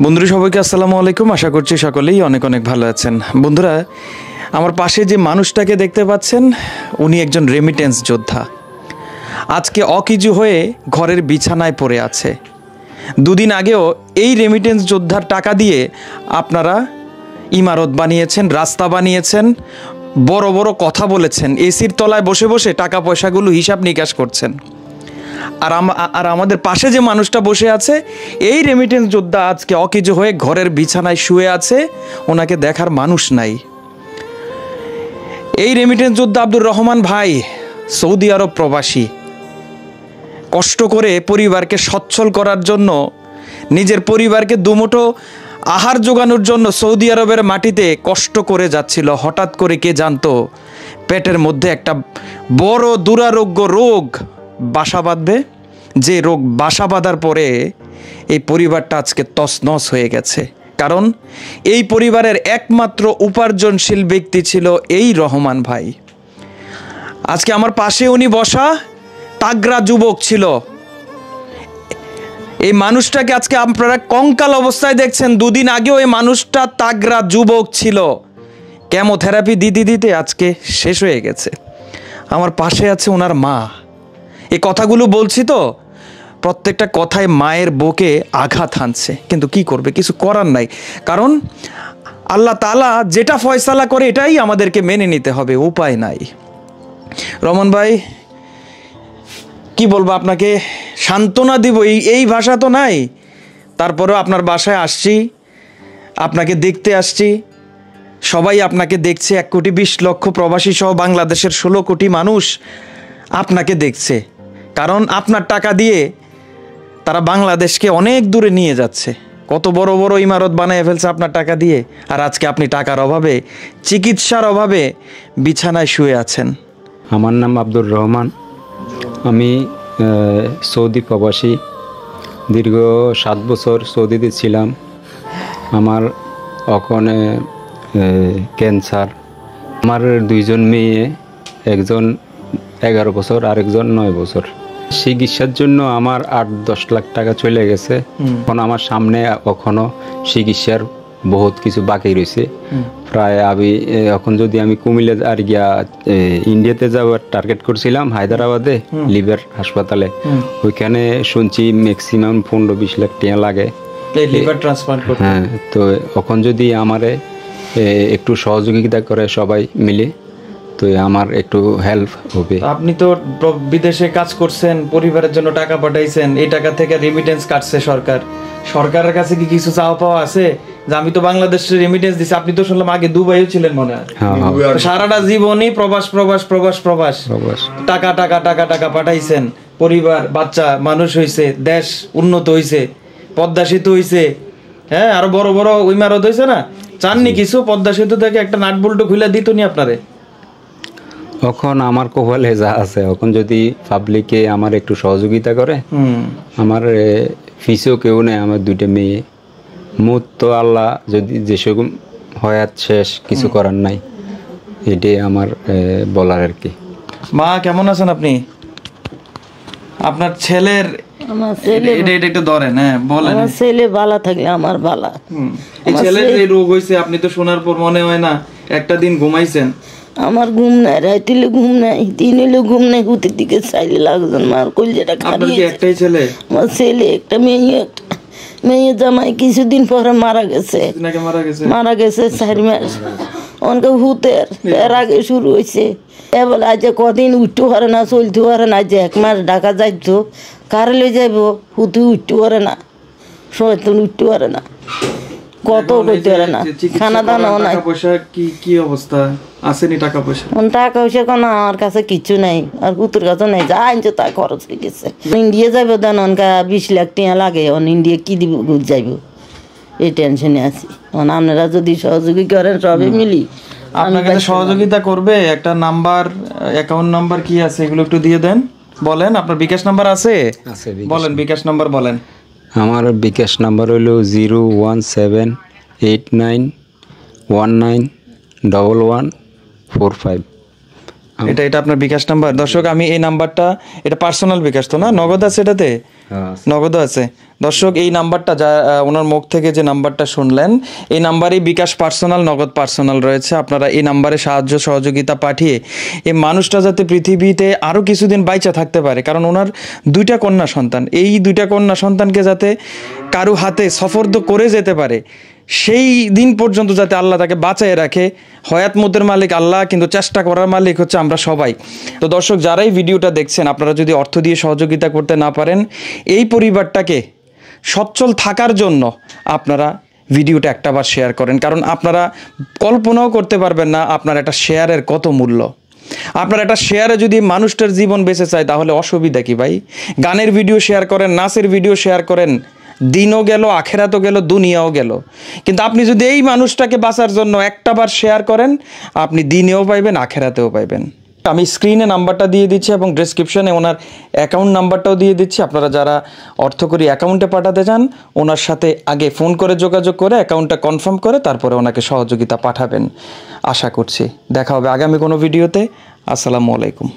বন্ধুরা সবাইকে আসসালামু আলাইকুম। আশা করছি সকলেই অনেক অনেক ভালো আছেন। বন্ধুরা, আমার পাশে যে মানুষটাকে দেখতে পাচ্ছেন, উনি একজন রেমিটেন্স যোদ্ধা। আজকে অকিজু হয়ে ঘরের বিছানায় পড়ে আছে। দুদিন আগেও এই রেমিটেন্স যোদ্ধার টাকা দিয়ে আপনারা ইমারত বানিয়েছেন, রাস্তা বানিয়েছেন, বড় বড় কথা বলেছেন, এসির তলায় বসে বসে টাকা পয়সাগুলো হিসাব নিকাশ করছেন। আর আমাদের পাশে যে মানুষটা বসে আছে, এই রেমিটেন্স যোদ্ধা আজকে অকিজু হয়ে ঘরের বিছানায় শুয়ে আছে, ওনাকে দেখার মানুষ নাই। এই রেমিটেন্স যোদ্ধা আব্দুর রহমান ভাই সৌদি আরব প্রবাসী, কষ্ট করে পরিবারকে সচ্ছল করার জন্য, নিজের পরিবারকে দুমুঠো আহার জোগানোর জন্য সৌদি আরবের মাটিতে কষ্ট করে যাচ্ছিল। হঠাৎ করে কে জানতো পেটের মধ্যে একটা বড় দুরারোগ্য রোগ বাসা বাঁধবে, যে রোগ বাসা বাঁধার পরে এই পরিবারটা আজকে তছনছ হয়ে গেছে। কারণ এই পরিবারের একমাত্র উপার্জনশীল ব্যক্তি ছিল এই রহমান ভাই। আজকে আমার পাশে উনি বসা, তাগড়া যুবক ছিল। এই মানুষটাকে আজকে আপনারা কঙ্কাল অবস্থায় দেখছেন। দুদিন আগেও এই মানুষটা তাগড়া যুবক ছিল। কেমোথেরাপি দিতে দিতে আজকে শেষ হয়ে গেছে। আমার পাশে আছে ওনার মা। এই কথাগুলো বলছি তো, প্রত্যেকটা কথায় মায়ের বুকে আঘাত হানছে, কিন্তু কি করবে, কিছু করার নাই। কারণ আল্লাহ তাআলা যেটা ফয়সালা করে এটাই আমাদেরকে মেনে নিতে হবে, উপায় নাই। রহমান ভাই, কি বলবো আপনাকে, সান্ত্বনা দিব এই ভাষা তো নাই। তারপরেও আপনার বাসায় আসছি, আপনাকে দেখতে আসছি, সবাই আপনাকে দেখছে। 1,20,00,000 প্রবাসী সহ বাংলাদেশের 16 কোটি মানুষ আপনাকে দেখছে। কারণ আপনার টাকা দিয়ে তারা বাংলাদেশকে অনেক দূরে নিয়ে যাচ্ছে। কত বড় বড় ইমারত বানিয়ে ফেলছে আপনার টাকা দিয়ে। আর আজকে আপনি টাকার অভাবে, চিকিৎসার অভাবে বিছানায় শুয়ে আছেন। আমার নাম আব্দুর রহমান। আমি সৌদি প্রবাসী। দীর্ঘ 7 বছর সৌদিতে ছিলাম। আমার ওখানে ক্যান্সার। আমার 2জন মেয়ে, একজন 11 বছর আর একজন 9 বছর। চিকিৎসার জন্য আমার 8-10 লাখ টাকা চলে গেছে। এখন আমার সামনে এখনো চিকিৎসার বহুত কিছু বাকি রয়েছে। প্রায় আমি এখন যদি আমি কুমিল্লা আর গিয়া ইন্ডিয়াতে যাওয়ার টার্গেট করছিলাম, হায়দ্রাবাদে লিভার হাসপাতালে। ওইখানে শুনছি ম্যাক্সিমাম 15-20 লাখ টাকা লাগে লিভার ট্রান্সপ্লান্ট করতে। হ্যাঁ, তো এখন যদি আমারে একটু সহযোগিতা করে সবাই মিলে, তো আমার একটু হেল্প হবে। আপনি তো বিদেশে কাজ করছেন, পরিবারের জন্য টাকা পাঠাইছেন, এই টাকা থেকে রেমিটেন্স কাটছে সরকার। সরকারের কাছে কি কিছু চাওয়া পাওয়া আছে যে আমি তো বাংলাদেশে রেমিটেন্স দিছি? আপনি তো শুনলাম আগে দুবাইও ছিলেন মনে হয়। সারাটা জীবনই প্রবাস প্রবাস প্রবাস প্রবাস টাকা টাকা টাকা টাকা পাঠাইছেন। পরিবার, বাচ্চা মানুষ হয়েছে, দেশ উন্নত হয়েছে, পদ্মা সেতু হয়েছে, হ্যাঁ, আরো বড় বড় ইমারত হয়েছে না? চাননি কিছু? পদ্মা সেতু থেকে একটা নাট বল্টু খুলে দিত নি আপনারে? এখন আমার কপালে যা আছে, এখন যদি পাবলিকে আমার একটু সহযোগিতা করে, আমার ফিসেও কেউ নেই, আমার 2টা মেয়ে। মুত তো আল্লাহ যদি যেসব হয়াত শেষ, কিছু করার নাই, এটাই আমার বলার আর কি। মা, কেমন আছেন আপনি? আপনার ছেলের এটা একটু ধরেন, হ্যাঁ বলেন। আমার ছেলে ভালো থাকলে আমার ভালো। এই ছেলের যে রোগ হয়েছে, আপনি তো শোনার পর মনে হয় না একটা দিন ঘুমাইছেন? আমার ঘুম নাই, রাইতিলে ঘুম নাই, দিন হইলে ঘুম নাই, হুতির দিকে চাইলে লাগজন মার কলজেটা আপনার কি একটাই ছেলে? আমার ছেলে একটা, মেয়ে জামাই কিছুদিন পরে মারা গেছে। মারা গেছে 4 মাস। অনেকে হুতের এর আগে শুরু হয়েছে। এবার আজ কদিন উঠতে পারে না, চলতে পারে না। যে 1 মাস ঢাকা যাইতো, কারে লই যাইব, হুতে উঠতে পারে না, সয়তন উঠতে পারে না, কত করতে পারে না, খানা দানাও নাই। কি অবস্থা? আসেনি টাকা পয়সা? টাকা পয়সা কোন আমার কাছে কিছু নাই, আর পুতুর কাছে নাই। যা আনছে তা খরচ হয়ে গেছে। ইন্ডিয়া যাইব, দেন অনকা 20 লাখ টাকা লাগে। ইন্ডিয়া কি দিব, যাইব, এই টেনশনে আছি। আপনারা যদি সহযোগী করেন, সবাই মিলি আপনার কাছে সহযোগিতা করবে। একটা নাম্বার, অ্যাকাউন্ট নাম্বার কি আছে, এগুলো একটু দিয়ে দেন। বলেন, আপনার বিকাশ নাম্বার আছে? বলেন, বিকাশ নাম্বার বলেন। আমার বিকাশ নাম্বার হলো 01789191145। এটা আপনার বিকাশ নাম্বার। দর্শক আমি এই নাম্বারটা, এটা পার্সোনাল বিকাশ তো না, নগদ আছে এটাতে? নগদও আছে। দর্শক এই নাম্বারটা যা ওনার মুখ থেকে যে নাম্বারটা শুনলেন, এই নাম্বারেই বিকাশ পার্সোনাল, নগদ পার্সোনাল রয়েছে। আপনারা এই নাম্বারে সাহায্য সহযোগিতা পাঠিয়ে এই মানুষটা যাতে পৃথিবীতে আরও কিছুদিন বাইচা থাকতে পারে, কারণ ওনার 2টা কন্যা সন্তান, এই 2টা কন্যা সন্তানকে যাতে কারো হাতে সফর্দ করে যেতে পারে, সেই দিন পর্যন্ত যাতে আল্লাহ তাকে বাঁচায় রাখে। হয়াত মতের মালিক আল্লাহ, কিন্তু চেষ্টা করার মালিক হচ্ছে আমরা সবাই। তো দর্শক যারাই ভিডিওটা দেখছেন, আপনারা যদি অর্থ দিয়ে সহযোগিতা করতে না পারেন, এই পরিবারটাকে সচ্ছল থাকার জন্য আপনারা ভিডিওটা একটাবার শেয়ার করেন, কারণ আপনারা কল্পনাও করতে পারবেন না আপনার একটা শেয়ারের কত মূল্য। আপনার একটা শেয়ারে যদি মানুষটার জীবন বেঁচে চায়, তাহলে অসুবিধা কি ভাই? গানের ভিডিও শেয়ার করেন, নাচের ভিডিও শেয়ার করেন, দিনও গেল, আখেরাতও গেল, দুনিয়াও গেল। কিন্তু আপনি যদি এই মানুষটাকে বাঁচার জন্য একটাবার শেয়ার করেন, আপনি দিনেও পাইবেন, আখেরাতেও পাইবেন। আমি স্ক্রিনে নাম্বারটা দিয়ে দিচ্ছি এবং ডেসক্রিপশনে ওনার অ্যাকাউন্ট নাম্বারটাও দিয়ে দিচ্ছি। আপনারা যারা অর্থকরী অ্যাকাউন্টে পাঠাতে চান, ওনার সাথে আগে ফোন করে যোগাযোগ করে অ্যাকাউন্টটা কনফার্ম করে তারপরে ওনাকে সহযোগিতা পাঠাবেন। আশা করছি দেখা হবে আগামী কোনো ভিডিওতে। আসসালামু আলাইকুম।